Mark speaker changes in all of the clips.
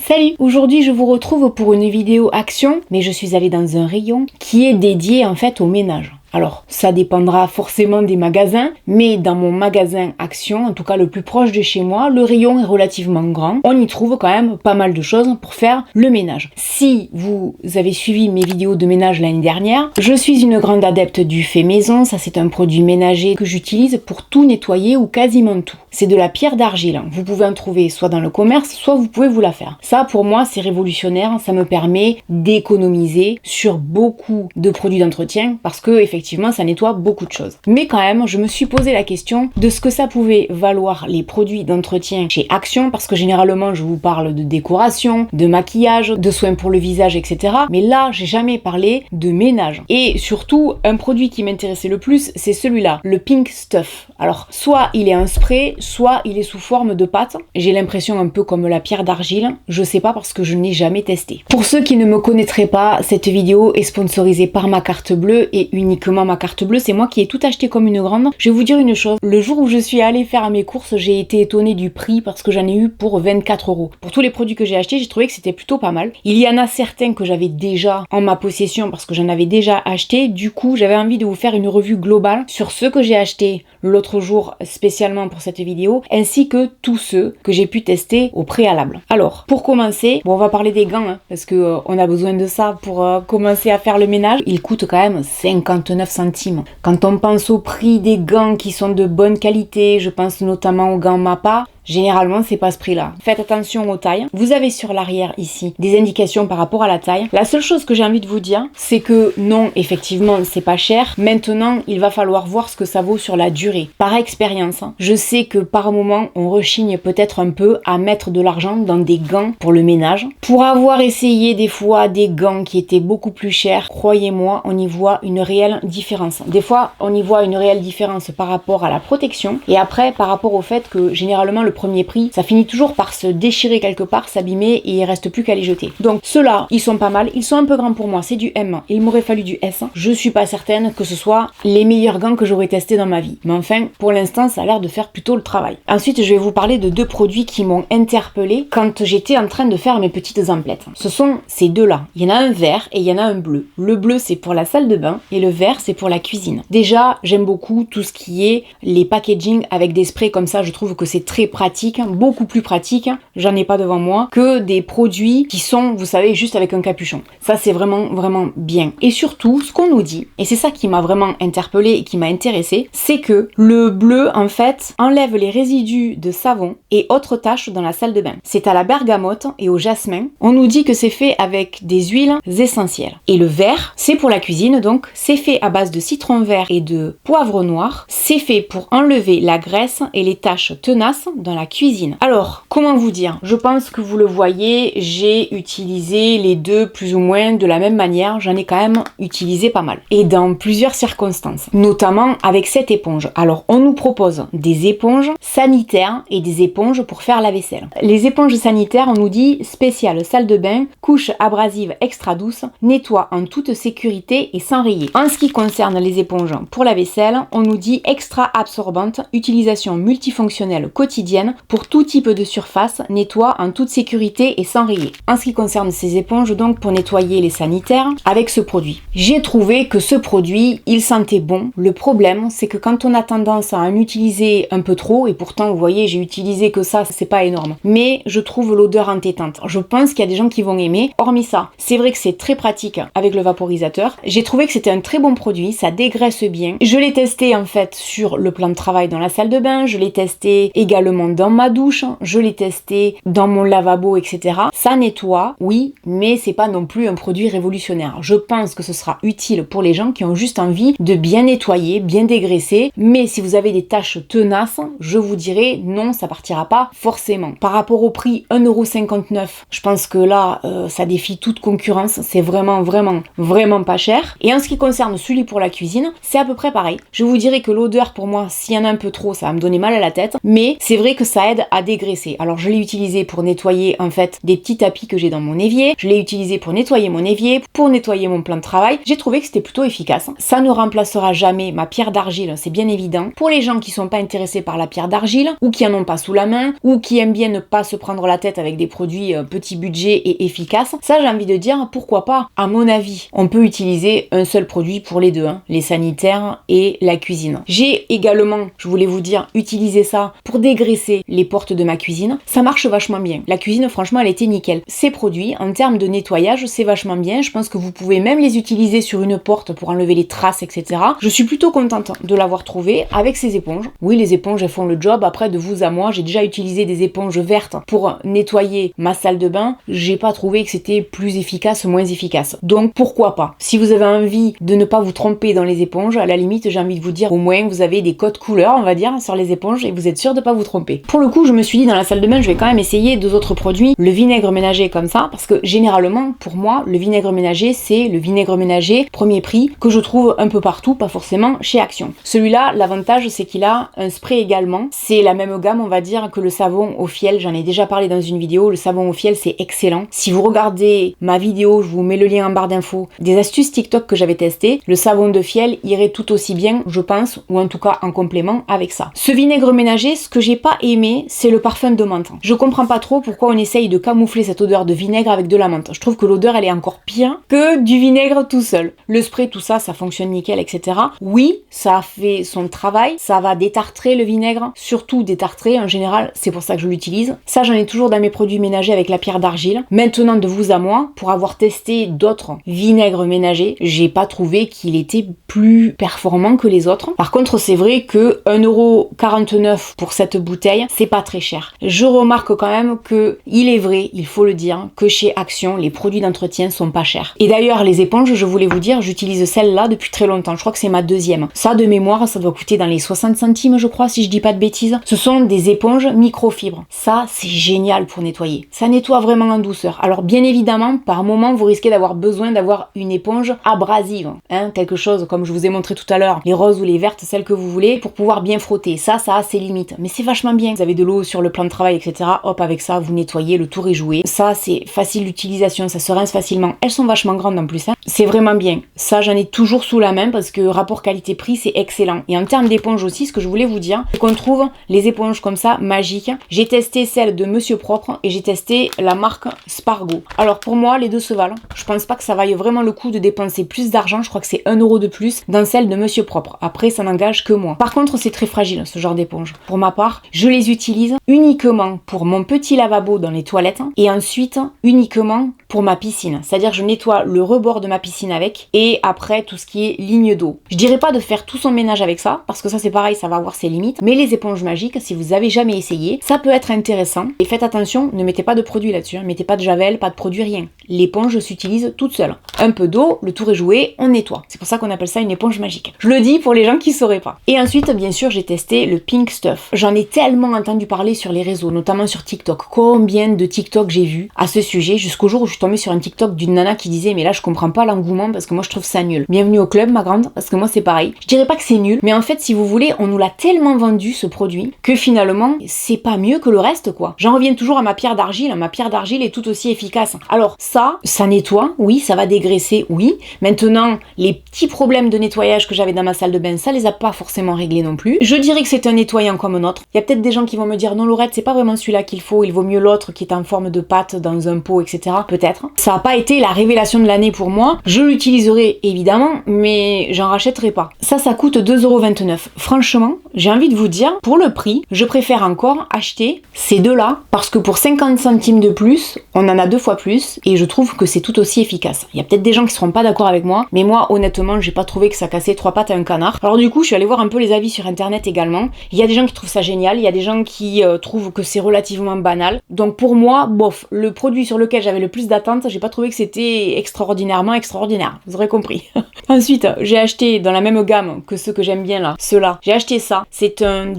Speaker 1: Salut! Aujourd'hui je vous retrouve pour une vidéo action, mais je suis allée dans un rayon qui est dédié en fait au ménage. Alors, ça dépendra forcément des magasins, mais dans mon magasin Action, en tout cas le plus proche de chez moi, le rayon est relativement grand. On y trouve quand même pas mal de choses pour faire le ménage. Si vous avez suivi mes vidéos de ménage l'année dernière, je suis une grande adepte du fait maison. Ça, c'est un produit ménager que j'utilise pour tout nettoyer ou quasiment tout. C'est de la pierre d'argile. Vous pouvez en trouver soit dans le commerce, soit vous pouvez vous la faire. Ça, pour moi, c'est révolutionnaire. Ça me permet d'économiser sur beaucoup de produits d'entretien parce que, effectivement, ça nettoie beaucoup de choses. Mais quand même, je me suis posé la question de ce que ça pouvait valoir les produits d'entretien chez Action, parce que généralement, je vous parle de décoration, de maquillage, de soins pour le visage, etc. Mais là, j'ai jamais parlé de ménage. Et surtout, un produit qui m'intéressait le plus, c'est celui-là, le Pink Stuff. Alors, soit il est un spray, soit il est sous forme de pâte. J'ai l'impression un peu comme la pierre d'argile. Je sais pas parce que je n'ai jamais testé. Pour ceux qui ne me connaîtraient pas, cette vidéo est sponsorisée par ma carte bleue et uniquement ma carte bleue, c'est moi qui ai tout acheté comme une grande. Je vais vous dire une chose, le jour où je suis allée faire mes courses, j'ai été étonnée du prix parce que j'en ai eu pour 24 €. Pour tous les produits que j'ai achetés, j'ai trouvé que c'était plutôt pas mal. Il y en a certains que j'avais déjà en ma possession parce que j'en avais déjà acheté. Du coup, j'avais envie de vous faire une revue globale sur ceux que j'ai achetés l'autre jour spécialement pour cette vidéo, ainsi que tous ceux que j'ai pu tester au préalable. Alors, pour commencer, on va parler des gants, parce que on a besoin de ça pour commencer à faire le ménage. Ils coûtent quand même 59 centimes. Quand on pense au prix des gants qui sont de bonne qualité, je pense notamment aux gants Mappa, généralement, c'est pas ce prix-là. Faites attention aux tailles. Vous avez sur l'arrière ici des indications par rapport à la taille. La seule chose que j'ai envie de vous dire, c'est que non, effectivement, c'est pas cher. Maintenant, il va falloir voir ce que ça vaut sur la durée. Par expérience, je sais que par moment, on rechigne peut-être un peu à mettre de l'argent dans des gants pour le ménage. Pour avoir essayé des fois des gants qui étaient beaucoup plus chers, croyez-moi, on y voit une réelle différence. Des fois, on y voit une réelle différence par rapport à la protection et après par rapport au fait que généralement le premier prix, ça finit toujours par se déchirer quelque part, s'abîmer et il reste plus qu'à les jeter. Donc ceux-là, ils sont pas mal, ils sont un peu grands pour moi, c'est du M, il m'aurait fallu du S. Je suis pas certaine que ce soit les meilleurs gants que j'aurais testés dans ma vie. Mais enfin, pour l'instant, ça a l'air de faire plutôt le travail. Ensuite, je vais vous parler de deux produits qui m'ont interpellée quand j'étais en train de faire mes petites emplettes. Ce sont ces deux-là. Il y en a un vert et il y en a un bleu. Le bleu, c'est pour la salle de bain et le vert, c'est pour la cuisine. Déjà, j'aime beaucoup tout ce qui est les packaging avec des sprays comme ça, je trouve que c'est très pratique, beaucoup plus pratique, j'en ai pas devant moi, que des produits qui sont, vous savez, juste avec un capuchon. Ça, c'est vraiment bien. Et surtout, ce qu'on nous dit, et c'est ça qui m'a vraiment interpellée et qui m'a intéressée, c'est que le bleu, en fait, enlève les résidus de savon et autres taches dans la salle de bain. C'est à la bergamote et au jasmin. On nous dit que c'est fait avec des huiles essentielles. Et le vert, c'est pour la cuisine, donc c'est fait à base de citron vert et de poivre noir. C'est fait pour enlever la graisse et les taches tenaces dans la cuisine. Alors, comment vous dire? Je pense que vous le voyez, j'ai utilisé les deux plus ou moins de la même manière. J'en ai quand même utilisé pas mal. Et dans plusieurs circonstances. Notamment avec cette éponge. Alors, on nous propose des éponges sanitaires et des éponges pour faire la vaisselle. Les éponges sanitaires, on nous dit spéciale salle de bain, couche abrasive extra douce, nettoie en toute sécurité et sans rayer. En ce qui concerne les éponges pour la vaisselle, on nous dit extra absorbante, utilisation multifonctionnelle quotidienne pour tout type de surface, nettoie en toute sécurité et sans rayer. En ce qui concerne ces éponges, donc pour nettoyer les sanitaires, avec ce produit. J'ai trouvé que ce produit, il sentait bon. Le problème, c'est que quand on a tendance à en utiliser un peu trop, et pourtant vous voyez, j'ai utilisé que ça, c'est pas énorme, mais je trouve l'odeur entêtante. Je pense qu'il y a des gens qui vont aimer. Hormis ça, c'est vrai que c'est très pratique avec le vaporisateur. J'ai trouvé que c'était un très bon produit, ça dégraisse bien. Je l'ai testé en fait sur le plan de travail dans la salle de bain, je l'ai testé également dans ma douche, je l'ai testé dans mon lavabo, etc. Ça nettoie, oui, mais c'est pas non plus un produit révolutionnaire. Je pense que ce sera utile pour les gens qui ont juste envie de bien nettoyer, bien dégraisser, mais si vous avez des taches tenaces, je vous dirais non, ça partira pas forcément. Par rapport au prix 1,59 €, je pense que là, ça défie toute concurrence, c'est vraiment pas cher. Et en ce qui concerne celui pour la cuisine, c'est à peu près pareil. Je vous dirais que l'odeur, pour moi, s'il y en a un peu trop, ça va me donner mal à la tête, mais c'est vrai que ça aide à dégraisser. Alors je l'ai utilisé pour nettoyer en fait des petits tapis que j'ai dans mon évier, je l'ai utilisé pour nettoyer mon évier, pour nettoyer mon plan de travail. J'ai trouvé que c'était plutôt efficace. Ça ne remplacera jamais ma pierre d'argile, c'est bien évident. Pour les gens qui sont pas intéressés par la pierre d'argile, ou qui en ont pas sous la main, ou qui aiment bien ne pas se prendre la tête avec des produits petit budget et efficaces, ça j'ai envie de dire pourquoi pas. À mon avis, on peut utiliser un seul produit pour les deux, hein, les sanitaires et la cuisine. J'ai également, je voulais vous dire, utilisé ça pour dégraisser les portes de ma cuisine. Ça marche vachement bien. La cuisine, franchement, elle était nickel. Ces produits, en termes de nettoyage, c'est vachement bien. Je pense que vous pouvez même les utiliser sur une porte pour enlever les traces, etc. Je suis plutôt contente de l'avoir trouvé avec ces éponges. Oui, les éponges, elles font le job. Après, de vous à moi, j'ai déjà utilisé des éponges vertes pour nettoyer ma salle de bain. J'ai pas trouvé que c'était plus efficace ou moins efficace. Donc, pourquoi pas? Si vous avez envie de ne pas vous tromper dans les éponges, à la limite, j'ai envie de vous dire, au moins, vous avez des codes couleurs, on va dire, sur les éponges et vous êtes sûr de pas vous tromper. Pour le coup, je me suis dit, dans la salle de bain, je vais quand même essayer deux autres produits. Le vinaigre ménager comme ça, parce que généralement, pour moi, le vinaigre ménager, c'est le vinaigre ménager premier prix que je trouve un peu partout, pas forcément chez Action. Celui-là, l'avantage, c'est qu'il a un spray également. C'est la même gamme, on va dire, que le savon au fiel. J'en ai déjà parlé dans une vidéo. Le savon au fiel, c'est excellent. Si vous regardez ma vidéo, je vous mets le lien en barre d'infos, des astuces TikTok que j'avais testées, le savon de fiel irait tout aussi bien, je pense, ou en tout cas en complément avec ça. Ce vinaigre ménager, ce que j'ai pas aimé, c'est le parfum de menthe. Je comprends pas trop pourquoi on essaye de camoufler cette odeur de vinaigre avec de la menthe. Je trouve que l'odeur, elle est encore pire que du vinaigre tout seul. Le spray, tout ça, ça fonctionne nickel, etc. Oui, ça a fait son travail, ça va détartrer le vinaigre, surtout détartrer en général, c'est pour ça que je l'utilise. Ça, j'en ai toujours dans mes produits ménagers avec la pierre d'argile. Maintenant, de vous à moi, pour avoir testé d'autres vinaigres ménagers, j'ai pas trouvé qu'il était plus performant que les autres. Par contre, c'est vrai que 1,49€ pour cette bouteille, c'est pas très cher. Je remarque quand même que il est vrai, il faut le dire, que chez Action, les produits d'entretien sont pas chers. Et d'ailleurs, les éponges, je voulais vous dire, j'utilise celle-là depuis très longtemps. Je crois que c'est ma deuxième. Ça, de mémoire, ça doit coûter dans les 60 centimes, je crois, si je dis pas de bêtises. Ce sont des éponges microfibres. Ça, c'est génial pour nettoyer. Ça nettoie vraiment en douceur. Alors, bien évidemment, par moment, vous risquez d'avoir besoin d'avoir une éponge abrasive, hein, quelque chose comme je vous ai montré tout à l'heure, les roses ou les vertes, celles que vous voulez, pour pouvoir bien frotter. Ça a ses limites. Mais c'est vachement bien. Vous avez de l'eau sur le plan de travail, etc. Hop, avec ça, vous nettoyez, le tour est joué. Ça, c'est facile d'utilisation, ça se rince facilement. Elles sont vachement grandes en plus, hein. C'est vraiment bien. Ça, j'en ai toujours sous la main parce que rapport qualité-prix, c'est excellent. Et en termes d'éponges aussi, ce que je voulais vous dire, c'est qu'on trouve les éponges comme ça, magiques. J'ai testé celle de Monsieur Propre et j'ai testé la marque Spargo. Alors pour moi, les deux se valent. Je pense pas que ça vaille vraiment le coup de dépenser plus d'argent. Je crois que c'est 1€ de plus dans celle de Monsieur Propre. Après, ça n'engage que moi. Par contre, c'est très fragile, ce genre d'éponge. Pour ma part, je les utilise uniquement pour mon petit lavabo dans les toilettes et ensuite uniquement pour ma piscine. C'est-à-dire je nettoie le rebord de ma piscine avec et après tout ce qui est ligne d'eau. Je dirais pas de faire tout son ménage avec ça parce que ça c'est pareil, ça va avoir ses limites. Mais les éponges magiques, si vous avez jamais essayé, ça peut être intéressant. Et faites attention, ne mettez pas de produit là-dessus. Hein. Mettez pas de javel, pas de produit, rien. L'éponge s'utilise toute seule. Un peu d'eau, le tour est joué, on nettoie. C'est pour ça qu'on appelle ça une éponge magique. Je le dis pour les gens qui sauraient pas. Et ensuite, bien sûr, j'ai testé le Pink Stuff. J'en ai tellement entendu parler sur les réseaux, notamment sur TikTok. Combien de TikTok j'ai vu à ce sujet jusqu'au jour où je suis tombée sur un TikTok d'une nana qui disait mais là je comprends pas l'engouement parce que moi je trouve ça nul. Bienvenue au club ma grande, parce que moi c'est pareil. Je dirais pas que c'est nul, mais en fait si vous voulez, on nous l'a tellement vendu ce produit que finalement c'est pas mieux que le reste quoi. J'en reviens toujours à ma pierre d'argile. Ma pierre d'argile est tout aussi efficace. Alors ça nettoie, oui, ça va dégraisser, oui. Maintenant, les petits problèmes de nettoyage que j'avais dans ma salle de bain, ça les a pas forcément réglés non plus. Je dirais que c'est un nettoyant comme un autre. Il y a peut-être des gens qui vont me dire non Laurette, c'est pas vraiment celui-là qu'il faut, il vaut mieux l'autre qui est en forme de pâte dans un pot, etc. Peut-être. Ça a pas été la révélation de l'année pour moi. Je l'utiliserai évidemment, mais j'en rachèterai pas. Ça coûte 2,29€. Franchement, j'ai envie de vous dire, pour le prix, je préfère encore acheter ces deux-là parce que pour 50 centimes de plus, on en a 2 fois plus et je trouve que c'est tout aussi efficace. Il y a peut-être des gens qui seront pas d'accord avec moi, mais moi, honnêtement, j'ai pas trouvé que ça cassait 3 pattes à un canard. Alors du coup, je suis allée voir un peu les avis sur internet également. Il y a des gens qui trouvent ça génial, il y a des gens qui trouvent que c'est relativement banal. Donc pour moi, bof, le produit sur lequel j'avais le plus d'attente, j'ai pas trouvé que c'était extraordinairement extraordinaire. Vous aurez compris. Ensuite, j'ai acheté dans la même gamme que ceux que j'aime bien là, ceux-là. J'ai acheté ça. C'est un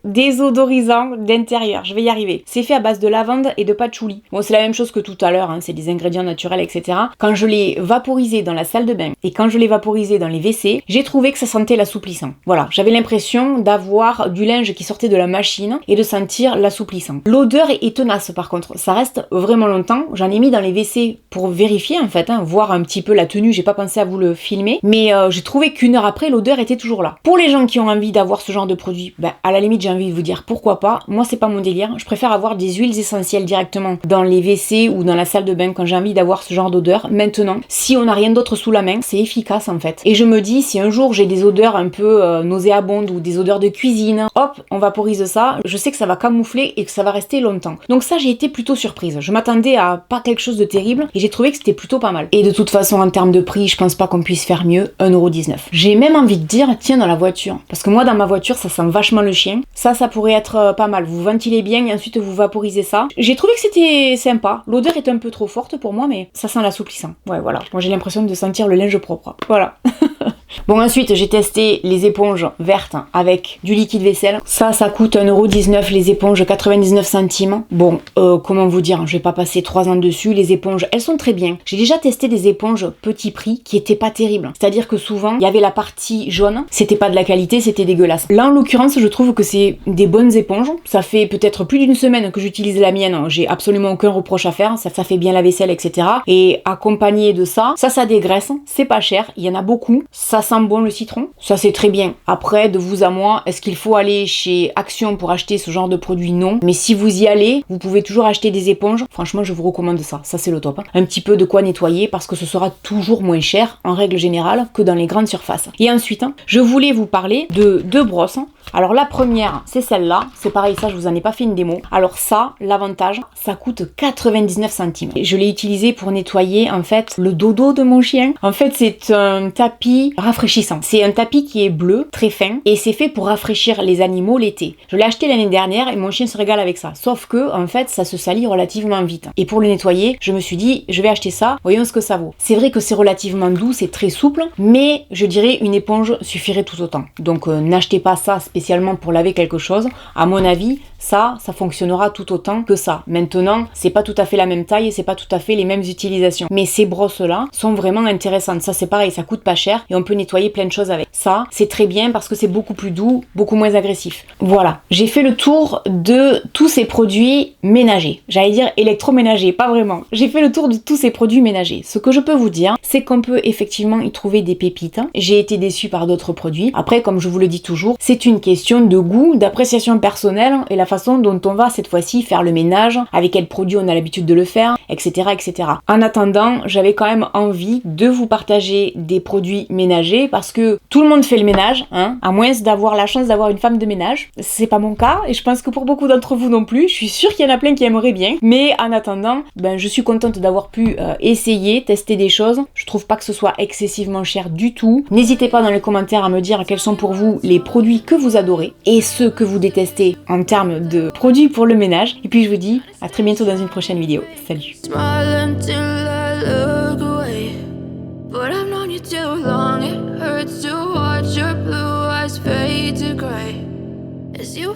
Speaker 1: désodorisant d'intérieur. Je vais y arriver. C'est fait à base de lavande et de patchouli. Bon, c'est la même chose que tout à l'heure, hein, c'est des ingrédients naturels, etc. Quand je l'ai vaporisé dans la salle de bain et quand je l'ai vaporisé dans les WC, j'ai trouvé que ça sentait l'assouplissant. Voilà, j'avais l'impression d'avoir du linge qui sortait de la machine et de sentir l'assouplissant. L'odeur est tenace par contre, ça reste vraiment longtemps. J'en ai mis dans les WC pour vérifier en fait, hein, voir un petit peu la tenue, j'ai pas pensé à vous le filmer, mais j'ai trouvé qu'une heure après, l'odeur était toujours là. Pour les gens qui ont envie d'avoir ce genre de produit, ben, à la limite j'ai envie de vous dire pourquoi pas, moi c'est pas mon délire, je préfère avoir des huiles essentielles directement dans les WC ou dans la salle de bain quand j'ai envie d'avoir ce genre d'odeur. Maintenant, si on n'a rien d'autre sous la main, c'est efficace en fait. Et je me dis, si un jour j'ai des odeurs un peu nauséabondes ou des odeurs de cuisine, hop, on vaporise ça, je sais que ça va camoufler et que ça va rester longtemps. Donc ça, j'ai été plutôt surprise. Je m'attendais à pas quelque chose de terrible et j'ai trouvé que c'était plutôt pas mal. Et de toute façon, en termes de prix, je pense pas qu'on puisse faire mieux, 1,19€. J'ai même envie de dire, tiens, dans la voiture. Parce que moi, dans ma voiture, ça sent vachement le chien. Ça pourrait être pas mal. Vous ventilez bien et ensuite vous vaporisez ça. J'ai trouvé que c'était sympa. L'odeur est un peu trop forte pour moi, mais ça sent l'assouplissant. Ouais, voilà. Moi, j'ai l'impression de sentir le linge propre. Voilà. Bon, ensuite, j'ai testé les éponges vertes avec du liquide vaisselle. Ça coûte 1,19€ les éponges, 99 centimes. Bon, comment vous dire, je vais pas passer 3 ans dessus. Les éponges, elles sont très bien. J'ai déjà testé des éponges petit prix qui étaient pas terribles. C'est-à-dire que souvent, il y avait la partie jaune, c'était pas de la qualité, c'était dégueulasse. Là, en l'occurrence, je trouve que c'est des bonnes éponges. Ça fait peut-être plus d'une semaine que j'utilise la mienne. J'ai absolument aucun reproche à faire. Ça fait bien la vaisselle, etc. Et accompagné de ça dégraisse. C'est pas cher. Il y en a beaucoup. Ça sent bon le citron. Ça, c'est très bien. Après, de vous à moi, est-ce qu'il faut aller chez Action pour acheter ce genre de produit? Non. Mais si vous y allez, vous pouvez toujours acheter des éponges. Franchement, je vous recommande ça. Ça, c'est le top. Hein. Un petit peu de quoi nettoyer parce que ce sera toujours moins cher, en règle générale, que dans les grandes surfaces. Et ensuite, je voulais vous parler de 2 brosses. Alors, la première, c'est celle-là. C'est pareil, ça, je vous en ai pas fait une démo. Alors ça, l'avantage, ça coûte 99 centimes. Je l'ai utilisé pour nettoyer, en fait, le dodo de mon chien. En fait, c'est un tapis rafraîchissant. C'est un tapis qui est bleu, très fin, et c'est fait pour rafraîchir les animaux l'été. Je l'ai acheté l'année dernière et mon chien se régale avec ça. Sauf que, en fait, ça se salit relativement vite. Et pour le nettoyer, je me suis dit, je vais acheter ça, voyons ce que ça vaut. C'est vrai que c'est relativement doux, c'est très souple, mais je dirais une éponge suffirait tout autant. Donc n'achetez pas ça spécialement pour laver quelque chose. À mon avis, ça fonctionnera tout autant que ça. Maintenant, c'est pas tout à fait la même taille et c'est pas tout à fait les mêmes utilisations. Mais ces brosses-là sont vraiment intéressantes. Ça, c'est pareil, ça coûte pas cher et on peut nettoyer plein de choses avec. Ça, c'est très bien parce que c'est beaucoup plus doux, beaucoup moins agressif. Voilà, j'ai fait le tour de tous ces produits ménagers. J'allais dire électroménagers, pas vraiment. J'ai fait le tour de tous ces produits ménagers. Ce que je peux vous dire, c'est qu'on peut effectivement y trouver des pépites. J'ai été déçue par d'autres produits. Après, comme je vous le dis toujours, c'est une question de goût, d'appréciation personnelle et la façon dont on va cette fois-ci faire le ménage, avec quel produit on a l'habitude de le faire, etc., etc. En attendant, j'avais quand même envie de vous partager des produits ménagers parce que tout le monde fait le ménage, hein, à moins d'avoir la chance d'avoir une femme de ménage. C'est pas mon cas et je pense que pour beaucoup d'entre vous non plus. Je suis sûre qu'il y en a plein qui aimeraient bien. Mais en attendant, je suis contente d'avoir pu essayer, tester des choses. Je trouve pas que ce soit excessivement cher du tout. N'hésitez pas dans les commentaires à me dire quels sont pour vous les produits que vous adorez et ceux que vous détestez en termes de produits pour le ménage. Et puis je vous dis à très bientôt dans une prochaine vidéo. Salut! But I've known you too long, it hurts to watch your blue eyes fade to gray as you